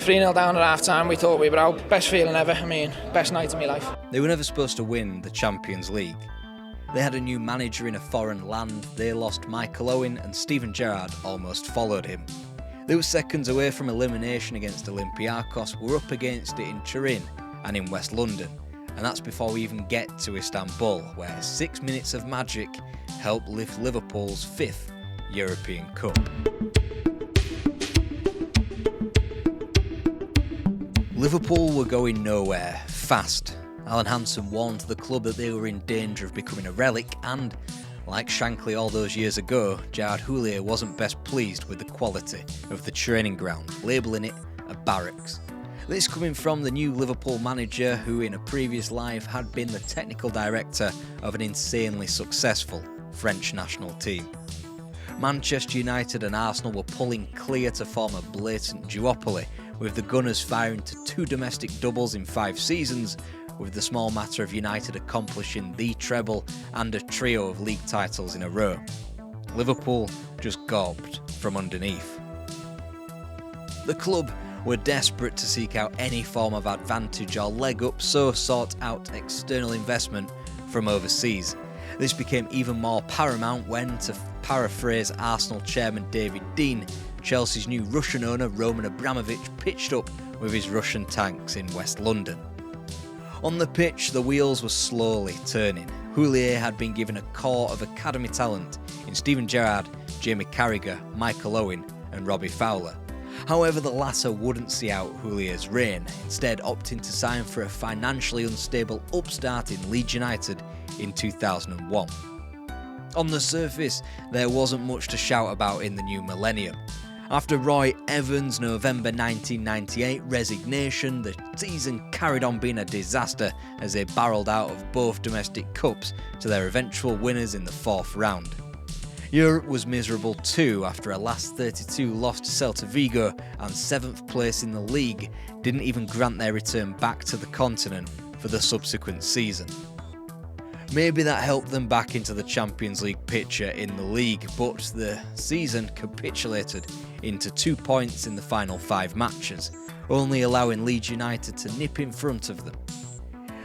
3-0 down at half time, we thought we were out. Best feeling ever, best night of my life. They were never supposed to win the Champions League. They had a new manager in a foreign land, they lost Michael Owen, and Steven Gerrard almost followed him. They were seconds away from elimination against Olympiakos, were up against it in Turin and in West London. And that's before we even get to Istanbul, where 6 minutes of magic helped lift Liverpool's 5th European Cup. Liverpool were going nowhere, fast. Alan Hansen warned the club that they were in danger of becoming a relic and, like Shankly all those years ago, Gerrard Houllier wasn't best pleased with the quality of the training ground, labelling it a barracks. This coming from the new Liverpool manager who in a previous life had been the technical director of an insanely successful French national team. Manchester United and Arsenal were pulling clear to form a blatant duopoly, with the Gunners firing to 2 domestic doubles in 5 seasons, with the small matter of United accomplishing the treble and a trio of league titles in a row. Liverpool just gobbled from underneath. The club were desperate to seek out any form of advantage or leg up, so sought out external investment from overseas. This became even more paramount when, to paraphrase Arsenal chairman David Dein, Chelsea's new Russian owner Roman Abramovich pitched up with his Russian tanks in West London. On the pitch, the wheels were slowly turning. Houllier had been given a core of academy talent in Steven Gerrard, Jamie Carragher, Michael Owen and Robbie Fowler. However, the latter wouldn't see out Houlier's reign, instead opting to sign for a financially unstable upstart in Leeds United in 2001. On the surface, there wasn't much to shout about in the new millennium. After Roy Evans' November 1998 resignation, the season carried on being a disaster as they barrelled out of both domestic cups to their eventual winners in the 4th round. Europe was miserable too after a last 32 loss to Celta Vigo and 7th place in the league didn't even grant their return back to the continent for the subsequent season. Maybe that helped them back into the Champions League picture in the league, but the season capitulated into 2 points in the final 5 matches, only allowing Leeds United to nip in front of them.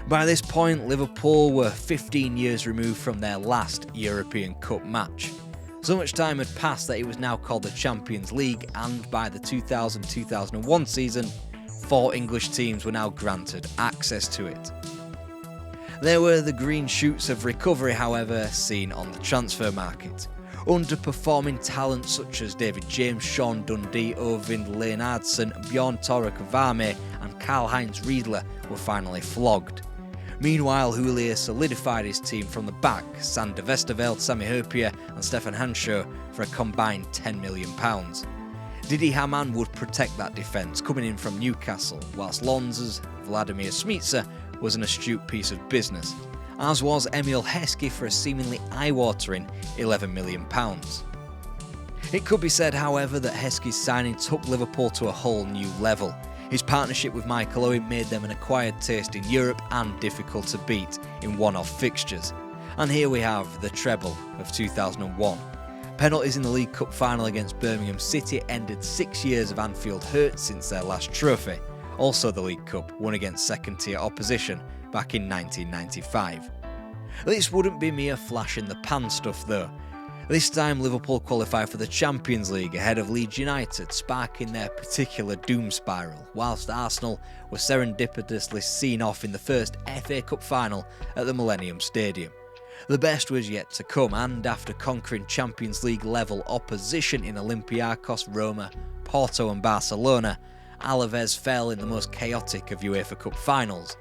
By this point, Liverpool were 15 years removed from their last European Cup match. So much time had passed that it was now called the Champions League, and by the 2000-2001 season, 4 English teams were now granted access to it. There were the green shoots of recovery, however, seen on the transfer market. Underperforming talent such as David James, Sean Dundee, Owen Leonardson, Bjorn Torek Varme and Karl-Heinz Riedler were finally flogged. Meanwhile, Houllier solidified his team from the back, Sander Westerveld, Sami Hyypiä and Stefan Hanshaw for a combined £10 million. Didi Hamann would protect that defence, coming in from Newcastle, whilst Lonza's Vladimir Smica was an astute piece of business, as was Emil Heskey for a seemingly eye-watering £11 million. It could be said, however, that Heskey's signing took Liverpool to a whole new level. His partnership with Michael Owen made them an acquired taste in Europe and difficult to beat in one-off fixtures. And here we have the treble of 2001. Penalties in the League Cup final against Birmingham City ended 6 years of Anfield hurt since their last trophy. Also the League Cup, won against second-tier opposition back in 1995. This wouldn't be mere flash-in-the-pan stuff though. This time Liverpool qualified for the Champions League ahead of Leeds United, sparking their particular doom spiral, whilst Arsenal were serendipitously seen off in the first FA Cup final at the Millennium Stadium. The best was yet to come, and after conquering Champions League level opposition in Olympiakos, Roma, Porto and Barcelona, Alaves fell in the most chaotic of UEFA Cup finals,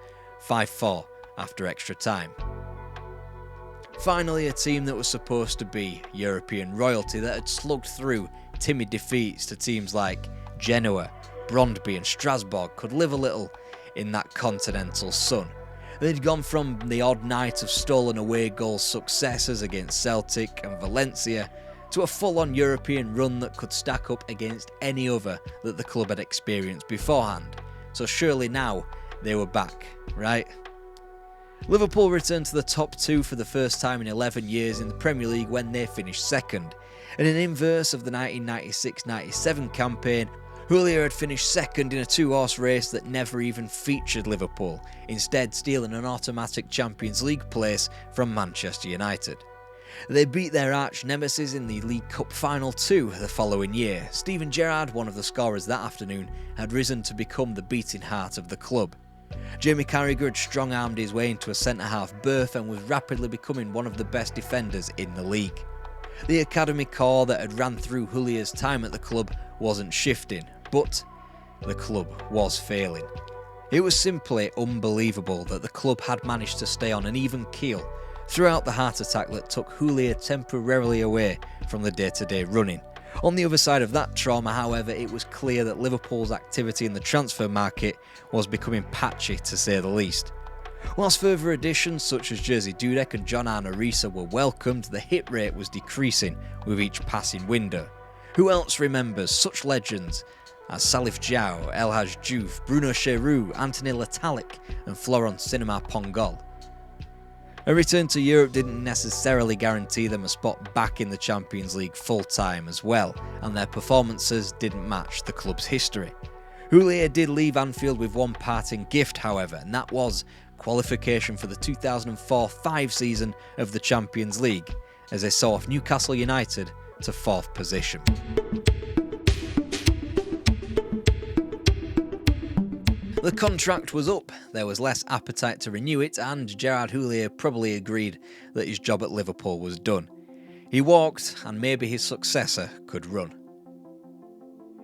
5-4 after extra time. Finally, a team that was supposed to be European royalty that had slugged through timid defeats to teams like Genoa, Brøndby and Strasbourg could live a little in that continental sun. They'd gone from the odd night of stolen away goal successes against Celtic and Valencia to a full-on European run that could stack up against any other that the club had experienced beforehand. So surely now they were back, right? Liverpool returned to the top 2 for the first time in 11 years in the Premier League when they finished second. In an inverse of the 1996-97 campaign, Houllier had finished second in a two-horse race that never even featured Liverpool, instead stealing an automatic Champions League place from Manchester United. They beat their arch-nemesis in the League Cup final too the following year. Steven Gerrard, one of the scorers that afternoon, had risen to become the beating heart of the club. Jamie Carragher had strong-armed his way into a centre-half berth and was rapidly becoming one of the best defenders in the league. The academy core that had ran through Houlier's time at the club wasn't shifting, but the club was failing. It was simply unbelievable that the club had managed to stay on an even keel throughout the heart attack that took Houllier temporarily away from the day-to-day running. On the other side of that trauma, however, it was clear that Liverpool's activity in the transfer market was becoming patchy, to say the least. Whilst further additions such as Jerzy Dudek and John Arne Riise were welcomed, the hit rate was decreasing with each passing window. Who else remembers such legends as Salif Diao, El Hadj Diouf, Bruno Cheroux, Anthony Letalic and Florent Sinama-Pongol? A return to Europe didn't necessarily guarantee them a spot back in the Champions League full-time as well, and their performances didn't match the club's history. Houllier did leave Anfield with one parting gift, however, and that was qualification for the 2004-05 season of the Champions League, as they saw off Newcastle United to 4th position. The contract was up, there was less appetite to renew it, and Gerard Houllier probably agreed that his job at Liverpool was done. He walked, and maybe his successor could run.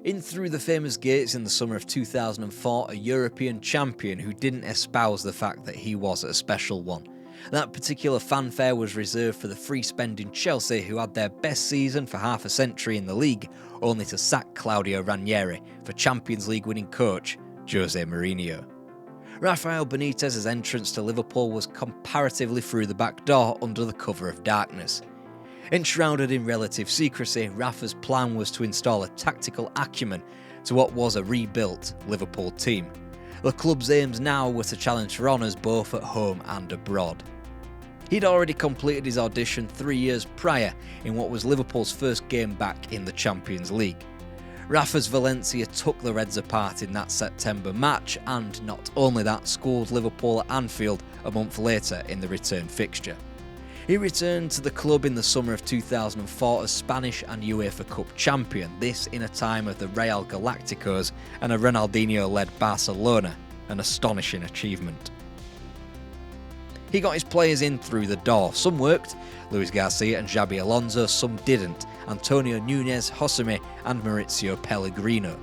In through the famous gates in the summer of 2004, a European champion who didn't espouse the fact that he was a special one. That particular fanfare was reserved for the free-spending Chelsea, who had their best season for half a century in the league, only to sack Claudio Ranieri for Champions League winning coach Jose Mourinho. Rafael Benitez's entrance to Liverpool was comparatively through the back door under the cover of darkness. Enshrouded in relative secrecy, Rafa's plan was to install a tactical acumen to what was a rebuilt Liverpool team. The club's aims now were to challenge for honours both at home and abroad. He'd already completed his audition 3 years prior in what was Liverpool's first game back in the Champions League. Rafa's Valencia took the Reds apart in that September match, and not only that, schooled Liverpool at Anfield a month later in the return fixture. He returned to the club in the summer of 2004 as Spanish and UEFA Cup champion, this in a time of the Real Galacticos and a Ronaldinho-led Barcelona, an astonishing achievement. He got his players in through the door. Some worked, Luis Garcia and Xabi Alonso, some didn't, Antonio Núñez, Josemi and Maurizio Pellegrino.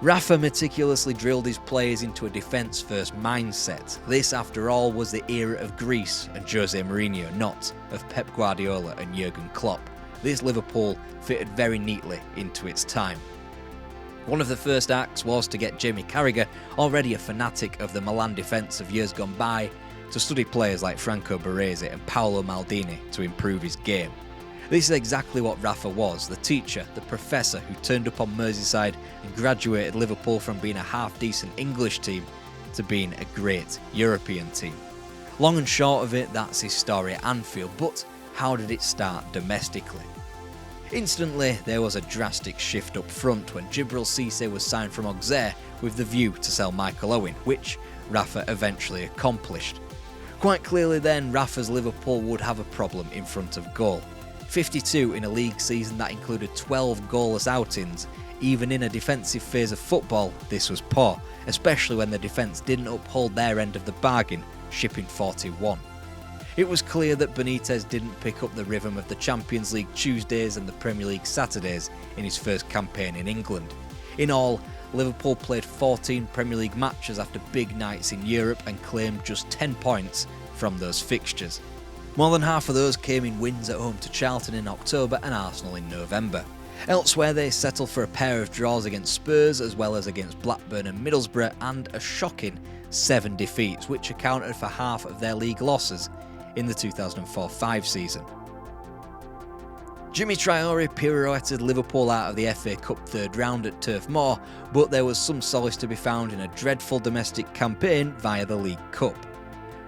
Rafa meticulously drilled his players into a defence-first mindset. This, after all, was the era of Greece and Jose Mourinho, not of Pep Guardiola and Jurgen Klopp. This Liverpool fitted very neatly into its time. One of the first acts was to get Jamie Carragher, already a fanatic of the Milan defence of years gone by, to study players like Franco Baresi and Paolo Maldini to improve his game. This is exactly what Rafa was, the teacher, the professor who turned up on Merseyside and graduated Liverpool from being a half-decent English team to being a great European team. Long and short of it, that's his story at Anfield, but how did it start domestically? Instantly, there was a drastic shift up front when Djibril Cissé was signed from Auxerre with the view to sell Michael Owen, which Rafa eventually accomplished. Quite clearly then, Rafa's Liverpool would have a problem in front of goal. 52 in a league season that included 12 goalless outings. Even in a defensive phase of football, this was poor, especially when the defence didn't uphold their end of the bargain, shipping 41. It was clear that Benitez didn't pick up the rhythm of the Champions League Tuesdays and the Premier League Saturdays in his first campaign in England. In all, Liverpool played 14 Premier League matches after big nights in Europe and claimed just 10 points from those fixtures. More than half of those came in wins at home to Charlton in October and Arsenal in November. Elsewhere, they settled for a pair of draws against Spurs as well as against Blackburn and Middlesbrough, and a shocking 7 defeats, which accounted for half of their league losses in the 2004-05 season. Jimmy Traore pirouetted Liverpool out of the FA Cup third round at Turf Moor, but there was some solace to be found in a dreadful domestic campaign via the League Cup.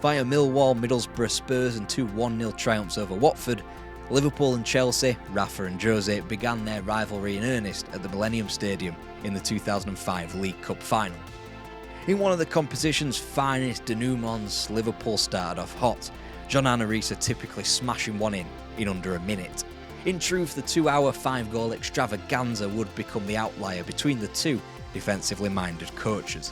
Via Millwall, Middlesbrough, Spurs and 2 1-0 triumphs over Watford, Liverpool and Chelsea, Rafa and Jose, began their rivalry in earnest at the Millennium Stadium in the 2005 League Cup final. In one of the competition's finest denouements, Liverpool started off hot, John Anarisa typically smashing one in under a minute. In truth, the 2-hour 5-goal extravaganza would become the outlier between the two defensively minded coaches.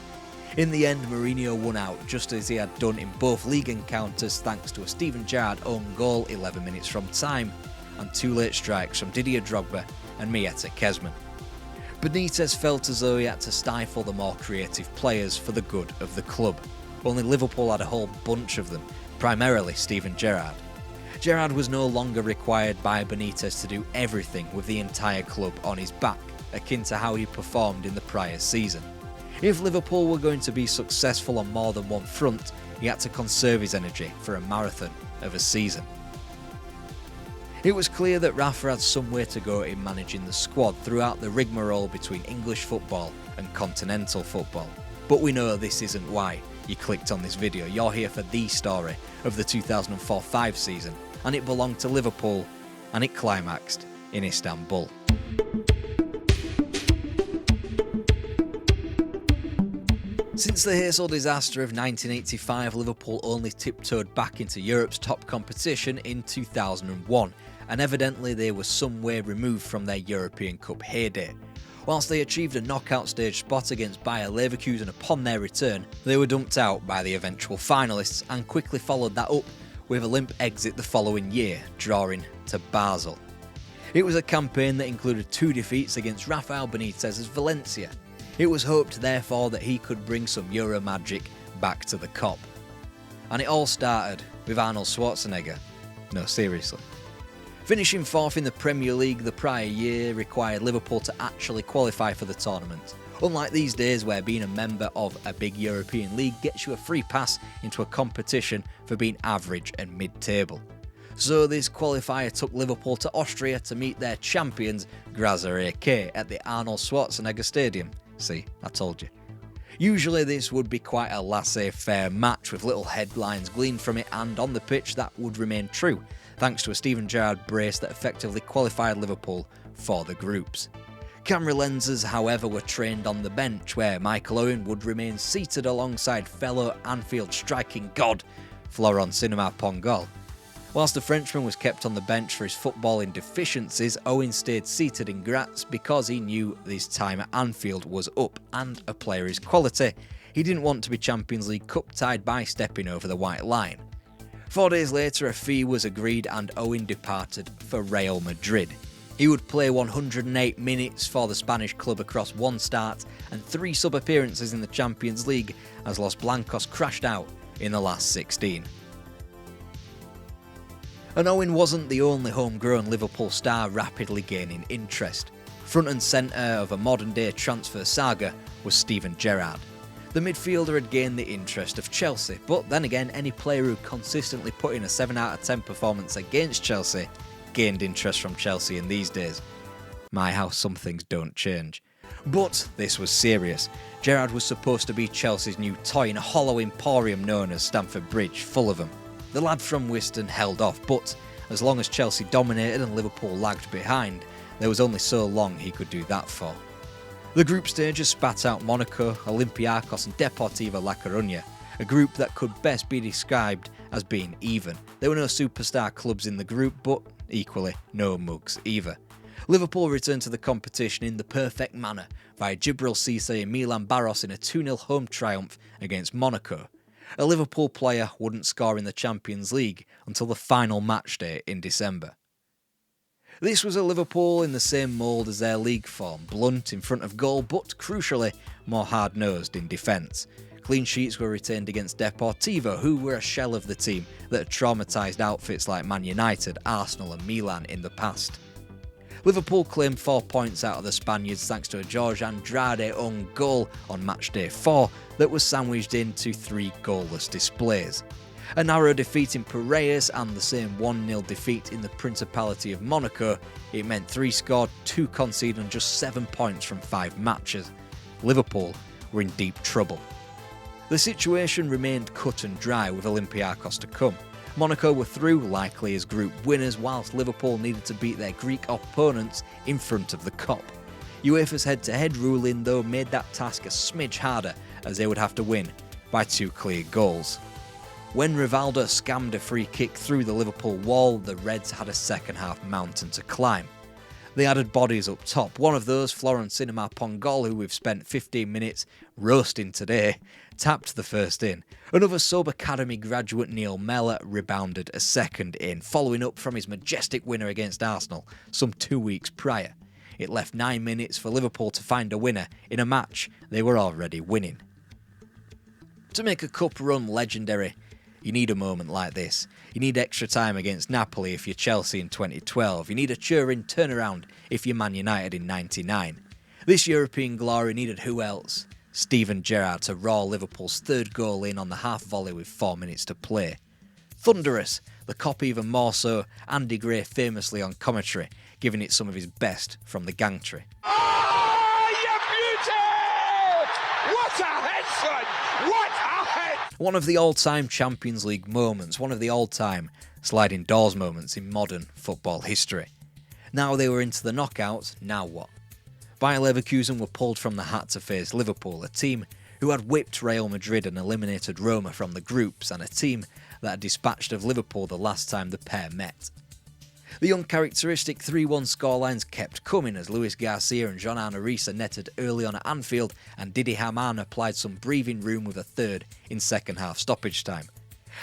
In the end, Mourinho won out just as he had done in both league encounters thanks to a Steven Gerrard own goal 11 minutes from time and 2 late strikes from Didier Drogba and Mieta Kezman. Benitez felt as though he had to stifle the more creative players for the good of the club. Only Liverpool had a whole bunch of them, primarily Steven Gerrard. Gerrard was no longer required by Benitez to do everything with the entire club on his back, akin to how he performed in the prior season. If Liverpool were going to be successful on more than one front, he had to conserve his energy for a marathon of a season. It was clear that Rafa had somewhere to go in managing the squad throughout the rigmarole between English football and continental football. But we know this isn't why you clicked on this video. You're here for the story of the 2004-05 season, and it belonged to Liverpool, and it climaxed in Istanbul. Since the Heysel disaster of 1985, Liverpool only tiptoed back into Europe's top competition in 2001, and evidently they were some way removed from their European Cup heyday. Whilst they achieved a knockout stage spot against Bayer Leverkusen upon their return, they were dumped out by the eventual finalists and quickly followed that up with a limp exit the following year, drawing to Basel. It was a campaign that included 2 defeats against Rafael Benitez's Valencia. It was hoped, therefore, that he could bring some Euro magic back to the Kop. And it all started with Arnold Schwarzenegger. No, seriously. Finishing 4th in the Premier League the prior year required Liverpool to actually qualify for the tournament. Unlike these days where being a member of a big European league gets you a free pass into a competition for being average and mid-table. So this qualifier took Liverpool to Austria to meet their champions Grazer AK at the Arnold Schwarzenegger Stadium. See, I told you. Usually this would be quite a laissez-faire match with little headlines gleaned from it, and on the pitch that would remain true, thanks to a Steven Gerrard brace that effectively qualified Liverpool for the groups. Camera lenses, however, were trained on the bench, where Michael Owen would remain seated alongside fellow Anfield striking god Florent Sinama-Pongolle. Whilst the Frenchman was kept on the bench for his footballing deficiencies, Owen stayed seated in Graz because he knew his time at Anfield was up, and a player his quality, he didn't want to be Champions League Cup tied by stepping over the white line. 4 days later, a fee was agreed and Owen departed for Real Madrid. He would play 108 minutes for the Spanish club across 1 start and 3 sub-appearances in the Champions League as Los Blancos crashed out in the last 16. And Owen wasn't the only homegrown Liverpool star rapidly gaining interest. Front and centre of a modern-day transfer saga was Steven Gerrard. The midfielder had gained the interest of Chelsea, but then again, any player who consistently put in a 7 out of 10 performance against Chelsea gained interest from Chelsea in these days. My, how some things don't change. But this was serious. Gerrard was supposed to be Chelsea's new toy in a hollow emporium known as Stamford Bridge, full of them. The lad from Wiston held off, but as long as Chelsea dominated and Liverpool lagged behind, there was only so long he could do that for. The group stages spat out Monaco, Olympiakos and Deportivo La Coruña, a group that could best be described as being even. There were no superstar clubs in the group, but equally no mugs either. Liverpool returned to the competition in the perfect manner via Djibril Cissé and Milan Barros in a 2-0 home triumph against Monaco. A Liverpool player wouldn't score in the Champions League until the final match day in December. This was a Liverpool in the same mould as their league form, blunt in front of goal but, crucially, more hard-nosed in defence. Clean sheets were retained against Deportivo, who were a shell of the team that had traumatised outfits like Man United, Arsenal and Milan in the past. Liverpool claimed 4 points out of the Spaniards thanks to a Jorge Andrade own goal on match day 4 that was sandwiched into 3 goalless displays. A narrow defeat in Piraeus and the same 1-0 defeat in the Principality of Monaco, it meant 3 scored, 2 conceded and just 7 points from 5 matches. Liverpool were in deep trouble. The situation remained cut and dry with Olympiakos to come. Monaco were through, likely as group winners, whilst Liverpool needed to beat their Greek opponents in front of the Kop. UEFA's head-to-head ruling, though, made that task a smidge harder, as they would have to win by 2 clear goals. When Rivaldo scammed a free kick through the Liverpool wall, the Reds had a second-half mountain to climb. They added bodies up top. One of those, Florence Cinema Pongol, who we've spent 15 minutes roasting today, tapped the first in. Another sub-academy graduate, Neil Mellor, rebounded a second in, following up from his majestic winner against Arsenal some 2 weeks prior. It left 9 minutes for Liverpool to find a winner in a match they were already winning. To make a cup run legendary, you need a moment like this. You need extra time against Napoli if you're Chelsea in 2012. You need a Turin turnaround if you're Man United in 99. This European glory needed who else? Steven Gerrard to roar Liverpool's third goal in on the half volley with 4 minutes to play. Thunderous, the Kop even more so, Andy Gray famously on commentary, giving it some of his best from the gangtree. Oh, you beauty! What a head, son! What a head! One of the all-time Champions League moments, one of the all-time sliding doors moments in modern football history. Now they were into the knockouts, now what? Bayer Leverkusen were pulled from the hat to face Liverpool, a team who had whipped Real Madrid and eliminated Roma from the groups, and a team that had dispatched of Liverpool the last time the pair met. The uncharacteristic 3-1 scorelines kept coming as Luis Garcia and John Arne Riise netted early on at Anfield, and Didi Hamann applied some breathing room with a third in second half stoppage time.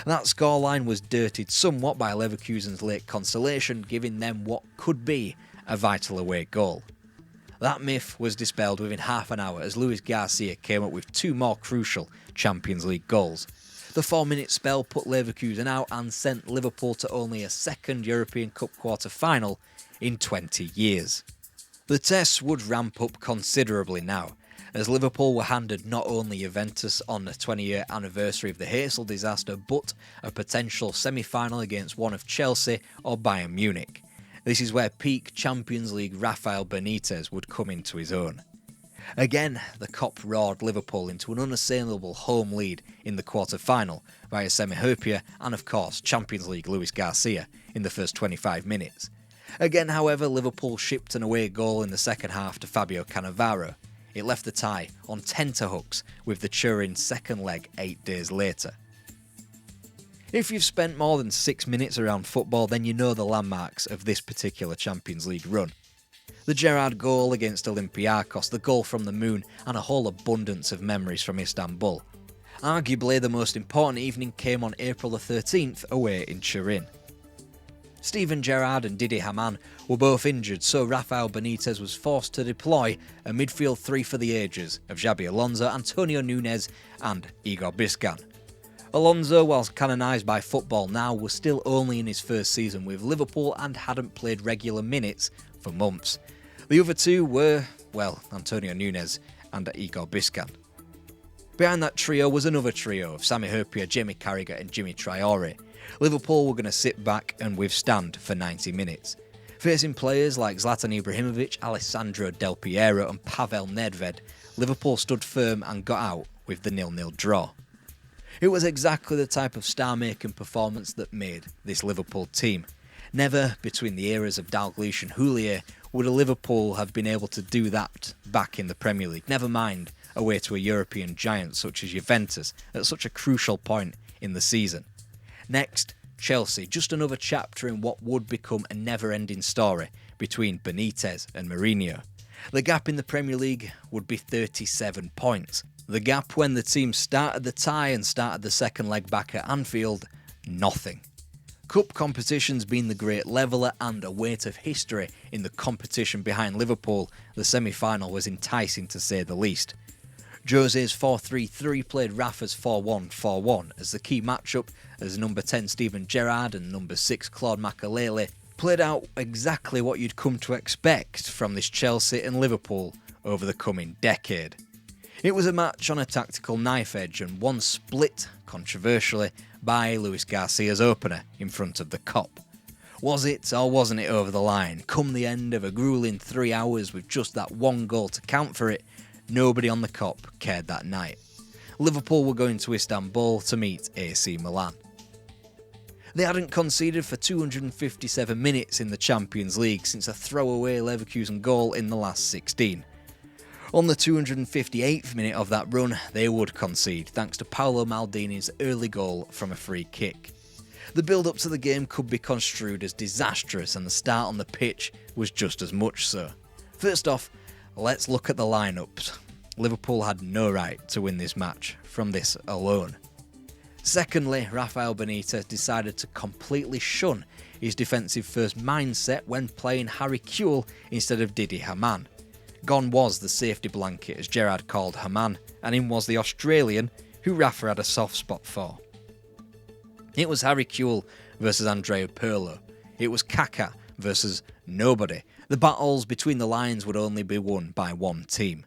That scoreline was dirtied somewhat by Leverkusen's late consolation, giving them what could be a vital away goal. That myth was dispelled within half an hour as Luis Garcia came up with 2 more crucial Champions League goals. The 4-minute spell put Leverkusen out and sent Liverpool to only a second European Cup quarter-final in 20 years. The tests would ramp up considerably now, as Liverpool were handed not only Juventus on the 20-year anniversary of the Heysel disaster, but a potential semi-final against one of Chelsea or Bayern Munich. This is where peak Champions League Rafael Benitez would come into his own. Again, the Kop roared Liverpool into an unassailable home lead in the quarter-final via Semi Hyypiä and, of course, Champions League Luis Garcia in the first 25 minutes. Again, however, Liverpool shipped an away goal in the second half to Fabio Cannavaro. It left the tie on tenterhooks with the Turin second leg 8 days later. If you've spent more than 6 minutes around football, then you know the landmarks of this particular Champions League run. The Gerrard goal against Olympiakos, the goal from the moon, and a whole abundance of memories from Istanbul. Arguably the most important evening came on April the 13th away in Turin. Steven Gerrard and Didi Hamann were both injured, so Rafael Benitez was forced to deploy a midfield 3 for the ages of Xabi Alonso, Antonio Nunes and Igor Biscan. Alonso, whilst canonised by Football Now, was still only in his first season with Liverpool and hadn't played regular minutes for months. The other two were, well, Antonio Nunes and Igor Biscan. Behind that trio was another trio of Sami Hyypiä, Jamie Carragher and Jimmy Traore. Liverpool were going to sit back and withstand for 90 minutes. Facing players like Zlatan Ibrahimovic, Alessandro Del Piero and Pavel Nedved, Liverpool stood firm and got out with the 0-0 draw. It was exactly the type of star-making performance that made this Liverpool team. Never, between the eras of Dalglish and Houllier, would a Liverpool have been able to do that back in the Premier League, never mind away to a European giant such as Juventus at such a crucial point in the season. Next, Chelsea, just another chapter in what would become a never-ending story between Benitez and Mourinho. The gap in the Premier League would be 37 points. The gap when the team started the tie and started the second leg back at Anfield, nothing. Cup competitions being the great leveller and a weight of history in the competition behind Liverpool, the semi-final was enticing to say the least. Jose's 4-3-3 played Rafa's 4-1-4-1 as the key matchup, as number 10 Steven Gerrard and number 6 Claude Makelele played out exactly what you'd come to expect from this Chelsea and Liverpool over the coming decade. It was a match on a tactical knife edge and one split, controversially, by Luis Garcia's opener in front of the Kop. Was it or wasn't it over the line? Come the end of a gruelling 3 hours with just that one goal to count for it, nobody on the Kop cared that night. Liverpool were going to Istanbul to meet AC Milan. They hadn't conceded for 257 minutes in the Champions League since a throwaway Leverkusen goal in the last 16. On the 258th minute of that run, they would concede, thanks to Paolo Maldini's early goal from a free kick. The build-up to the game could be construed as disastrous, and the start on the pitch was just as much so. First off, let's look at the lineups. Liverpool had no right to win this match from this alone. Secondly, Rafael Benitez decided to completely shun his defensive-first mindset when playing Harry Kewell instead of Didi Hamann. Gone was the safety blanket, as Gerrard called Hamann, and in was the Australian who Rafa had a soft spot for. It was Harry Kewell versus Andrea Pirlo. It was Kaká versus nobody. The battles between the lines would only be won by one team.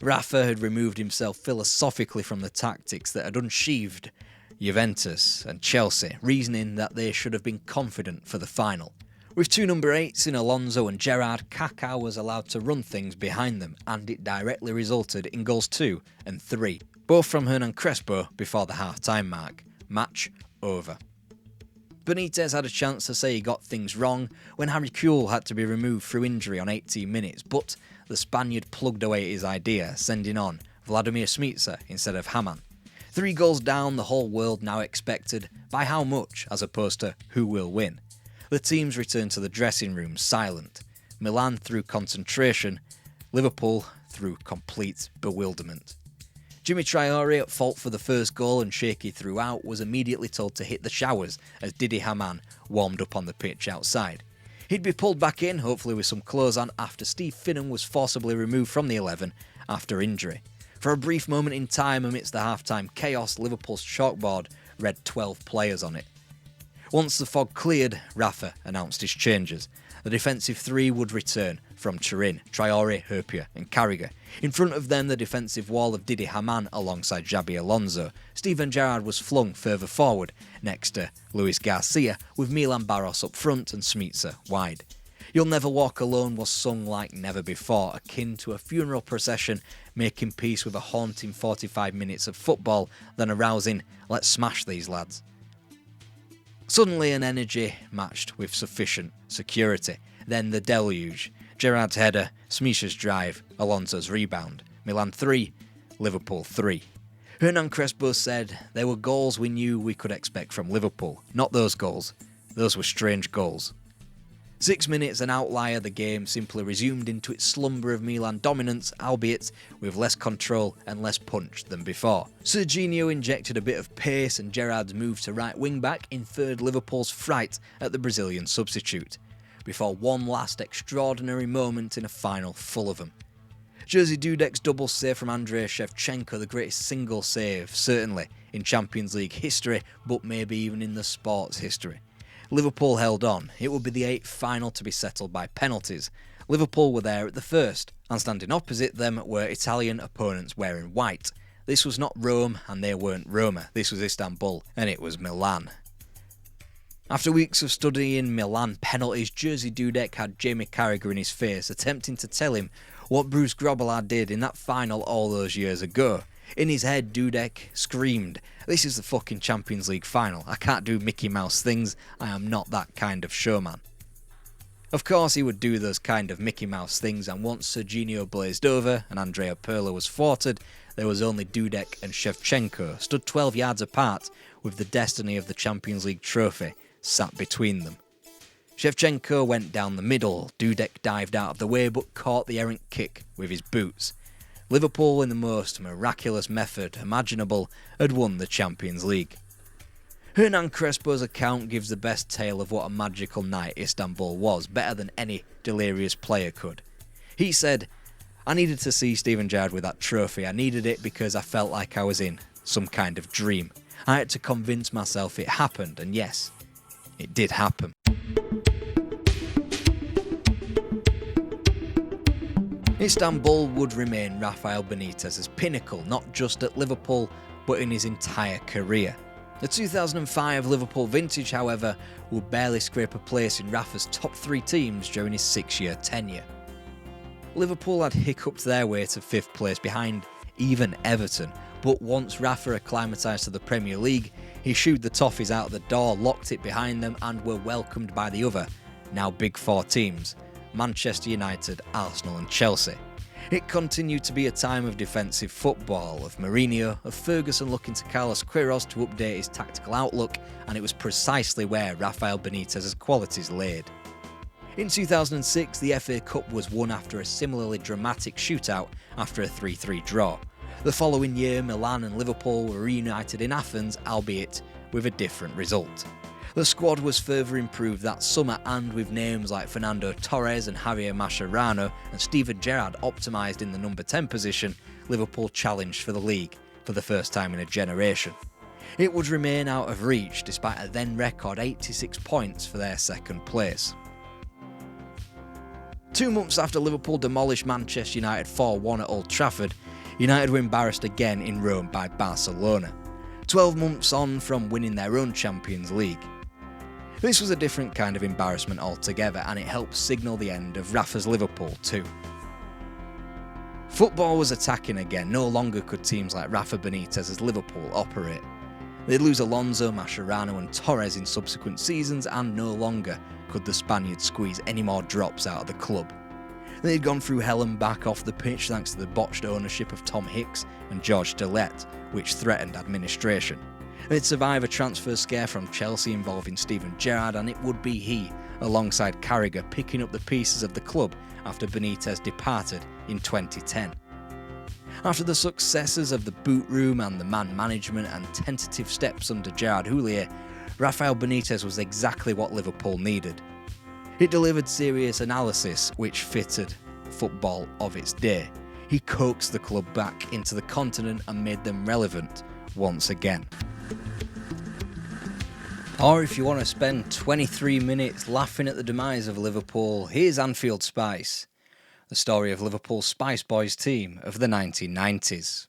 Rafa had removed himself philosophically from the tactics that had unsheathed Juventus and Chelsea, reasoning that they should have been confident for the final. With two number 8s in Alonso and Gerrard, Kaká was allowed to run things behind them, and it directly resulted in goals 2 and 3, both from Hernan Crespo before the half-time mark. Match over. Benitez had a chance to say he got things wrong when Harry Kewell had to be removed through injury on 18 minutes, but the Spaniard plugged away at his idea, sending on Vladimir Smicer instead of Hamann. 3 goals down, the whole world now expected by how much as opposed to who will win. The teams returned to the dressing room silent. Milan through concentration, Liverpool through complete bewilderment. Jimmy Traoré, at fault for the first goal and shaky throughout, was immediately told to hit the showers as Didi Hamann warmed up on the pitch outside. He'd be pulled back in, hopefully with some clothes on, after Steve Finnan was forcibly removed from the 11 after injury. For a brief moment in time amidst the half-time chaos, Liverpool's chalkboard read 12 players on it. Once the fog cleared, Rafa announced his changes. The defensive 3 would return from Turin, Traoré, Hyypiä and Carragher. In front of them, the defensive wall of Didi Hamann alongside Xabi Alonso. Steven Gerrard was flung further forward, next to Luis Garcia, with Milan Barros up front and Smicer wide. You'll Never Walk Alone was sung like never before, akin to a funeral procession, making peace with a haunting 45 minutes of football, then a rousing, let's smash these lads. Suddenly an energy matched with sufficient security. Then the deluge. Gerrard's header, Smicer's drive, Alonso's rebound. Milan 3, Liverpool 3. Hernan Crespo said, "There were goals we knew we could expect from Liverpool. Not those goals. Those were strange goals." 6 minutes, an outlier, the game simply resumed into its slumber of Milan dominance, albeit with less control and less punch than before. Serginho injected a bit of pace, and Gerrard's move to right wing-back inferred Liverpool's fright at the Brazilian substitute, before one last extraordinary moment in a final full of them. Jerzy Dudek's double save from Andrei Shevchenko, the greatest single save, certainly in Champions League history, but maybe even in the sport's history. Liverpool held on. It would be the 8th final to be settled by penalties. Liverpool were there at the first, and standing opposite them were Italian opponents wearing white. This was not Rome, and they weren't Roma. This was Istanbul, and it was Milan. After weeks of studying Milan penalties, Jerzy Dudek had Jamie Carragher in his face, attempting to tell him what Bruce Grobbelaar did in that final all those years ago. In his head, Dudek screamed, "This is the fucking Champions League final. I can't do Mickey Mouse things. I am not that kind of showman." Of course he would do those kind of Mickey Mouse things, and once Serginho blazed over and Andrea Pirlo was thwarted, there was only Dudek and Shevchenko, stood 12 yards apart, with the destiny of the Champions League trophy sat between them. Shevchenko went down the middle. Dudek dived out of the way but caught the errant kick with his boots. Liverpool, in the most miraculous method imaginable, had won the Champions League. Hernan Crespo's account gives the best tale of what a magical night Istanbul was, better than any delirious player could. He said, "I needed to see Steven Gerrard with that trophy. I needed it because I felt like I was in some kind of dream. I had to convince myself it happened, and yes, it did happen." Istanbul would remain Rafael Benitez's pinnacle, not just at Liverpool, but in his entire career. The 2005 Liverpool vintage, however, would barely scrape a place in Rafa's top 3 teams during his 6-year tenure. Liverpool had hiccuped their way to 5th place behind even Everton, but once Rafa acclimatised to the Premier League, He shooed the Toffees out the door, locked it behind them, and were welcomed by the other, now Big Four teams, Manchester United, Arsenal and Chelsea. It continued to be a time of defensive football, of Mourinho, of Ferguson looking to Carlos Queiroz to update his tactical outlook, and it was precisely where Rafael Benitez's qualities laid. In 2006, the FA Cup was won after a similarly dramatic shootout after a 3-3 draw. The following year, Milan and Liverpool were reunited in Athens, albeit with a different result. The squad was further improved that summer, and with names like Fernando Torres and Javier Mascherano and Steven Gerrard optimised in the number 10 position, Liverpool challenged for the league for the first time in a generation. It would remain out of reach despite a then record 86 points for their second place. 2 months after Liverpool demolished Manchester United 4-1 at Old Trafford, United were embarrassed again in Rome by Barcelona, 12 months on from winning their own Champions League. This was a different kind of embarrassment altogether, and it helped signal the end of Rafa's Liverpool too. Football was attacking again. No longer could teams like Rafa Benitez's Liverpool operate. They'd lose Alonso, Mascherano and Torres in subsequent seasons, and no longer could the Spaniards squeeze any more drops out of the club. They'd gone through hell and back off the pitch thanks to the botched ownership of Tom Hicks and George Dillette, which threatened administration. They'd survive a transfer scare from Chelsea involving Steven Gerrard, and it would be he, alongside Carragher, picking up the pieces of the club after Benitez departed in 2010. After the successes of the boot room and the man management and tentative steps under Gerrard Houllier, Rafael Benitez was exactly what Liverpool needed. It delivered serious analysis which fitted football of its day. He coaxed the club back into the continent and made them relevant once again. Or if you want to spend 23 minutes laughing at the demise of Liverpool, here's Anfield Spice, the story of Liverpool's Spice Boys team of the 1990s.